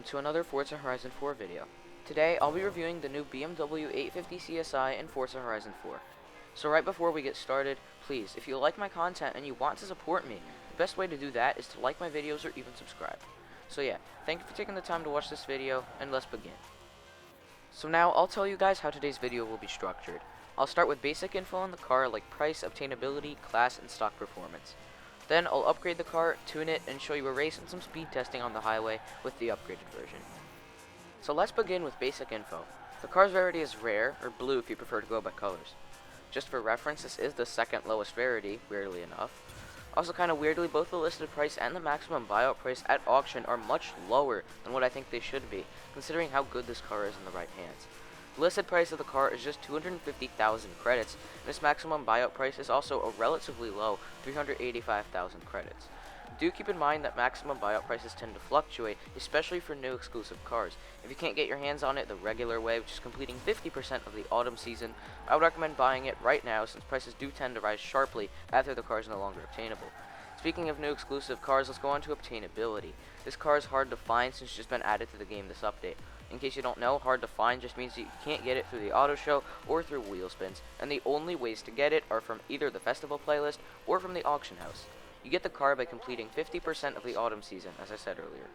welcome to another Forza Horizon 4 video. Today I'll be reviewing the new BMW 850CSi in Forza Horizon 4. So right before we get started, please, if you like my content and you want to support me, the best way to do that is to like my videos or even subscribe. So yeah, thank you for taking the time to watch this video, and let's begin. So now I'll tell you guys how today's video will be structured. I'll start with basic info on the car like price, obtainability, class, and stock performance. Then I'll upgrade the car, tune it, and show you a race and some speed testing on the highway with the upgraded version. So let's begin with basic info. The car's rarity is rare, or blue if you prefer to go by colors. Just for reference, this is the second lowest rarity, weirdly enough. Also kinda weirdly, both the listed price and the maximum buyout price at auction are much lower than what I think they should be, considering how good this car is in the right hands. The listed price of the car is just 250,000 credits, and its maximum buyout price is also a relatively low 385,000 credits. Do keep in mind that maximum buyout prices tend to fluctuate, especially for new exclusive cars. If you can't get your hands on it the regular way, which is completing 50% of the autumn season, I would recommend buying it right now since prices do tend to rise sharply after the car is no longer obtainable. Speaking of new exclusive cars, let's go on to obtainability. This car is hard to find since it's just been added to the game this update. In case you don't know, hard to find just means that you can't get it through the auto show or through wheel spins, and the only ways to get it are from either the festival playlist or from the auction house. You get the car by completing 50% of the autumn season, as I said earlier.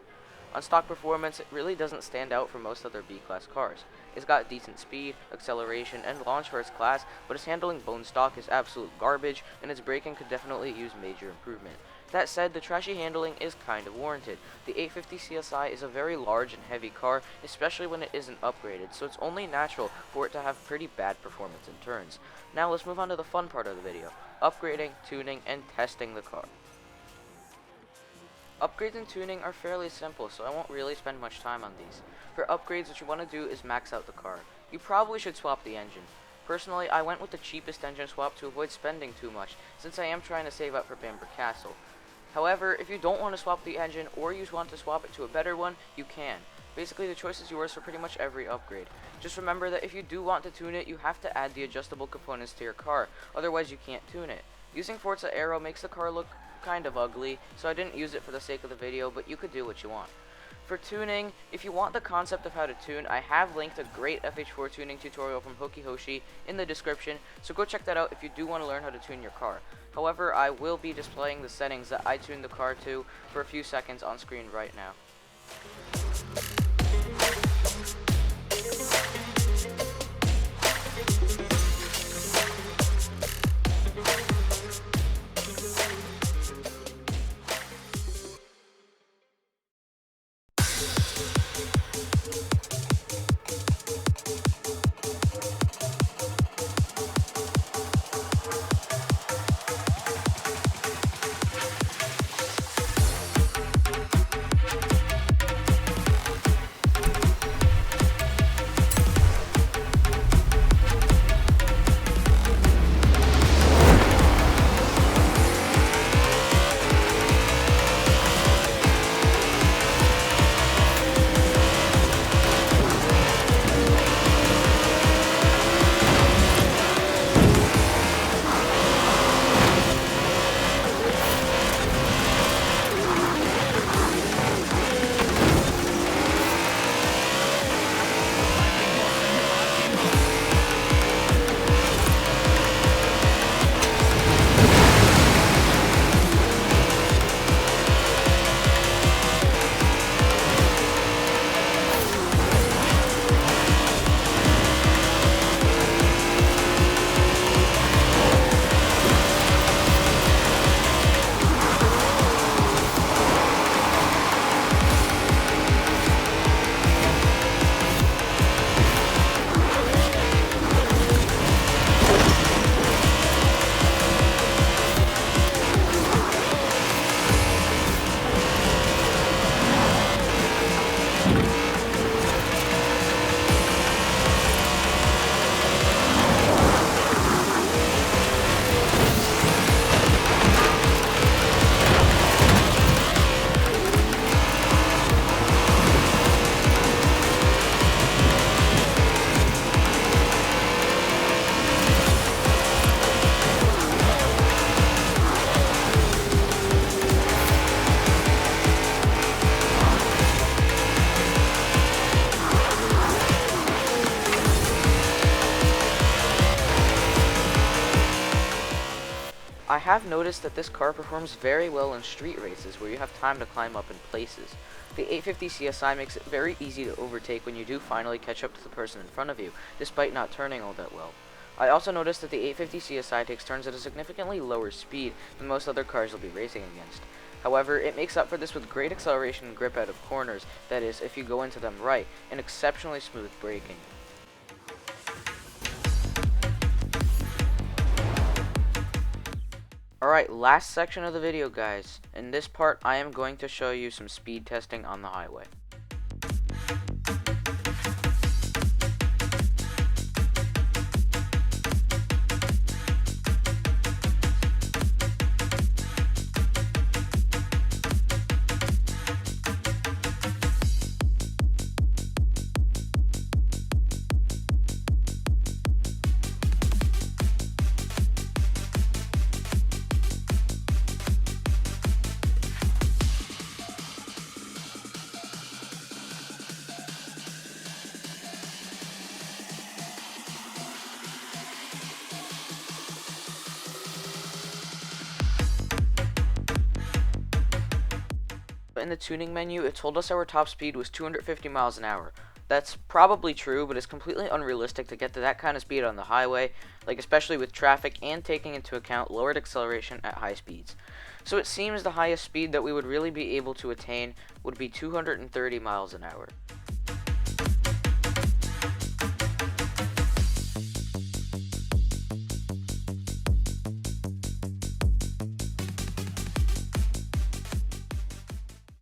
On stock performance, it really doesn't stand out from most other B-class cars. It's got decent speed, acceleration, and launch for its class, but its handling bone stock is absolute garbage, and its braking could definitely use major improvement. That said, the trashy handling is kind of warranted. The 850CSi is a very large and heavy car, especially when it isn't upgraded, so it's only natural for it to have pretty bad performance in turns. Now let's move on to the fun part of the video: upgrading, tuning, and testing the car. Upgrades and tuning are fairly simple, so I won't really spend much time on these. For upgrades, what you want to do is max out the car. You probably should swap the engine. Personally, I went with the cheapest engine swap to avoid spending too much, since I am trying to save up for Bamber Castle. However, if you don't want to swap the engine, or you want to swap it to a better one, you can. Basically, the choice is yours for pretty much every upgrade. Just remember that if you do want to tune it, you have to add the adjustable components to your car, otherwise you can't tune it. Using Forza Aero makes the car look kind of ugly, so I didn't use it for the sake of the video, but you could do what you want. For tuning, if you want the concept of how to tune, I have linked a great FH4 tuning tutorial from HokiHoshi in the description, so go check that out if you do want to learn how to tune your car. However, I will be displaying the settings that I tuned the car to for a few seconds on screen right now. I have noticed that this car performs very well in street races where you have time to climb up in places. The 850 CSI makes it very easy to overtake when you do finally catch up to the person in front of you, despite not turning all that well. I also noticed that the 850 CSI takes turns at a significantly lower speed than most other cars you'll be racing against. However, it makes up for this with great acceleration and grip out of corners, that is, if you go into them right, and exceptionally smooth braking. Alright, last section of the video, guys. In this part, I am going to show you some speed testing on the highway. In the tuning menu, it told us our top speed was 250 miles an hour. That's probably true, but it's completely unrealistic to get to that kind of speed on the highway, like especially with traffic and taking into account lowered acceleration at high speeds. So it seems the highest speed that we would really be able to attain would be 230 miles an hour.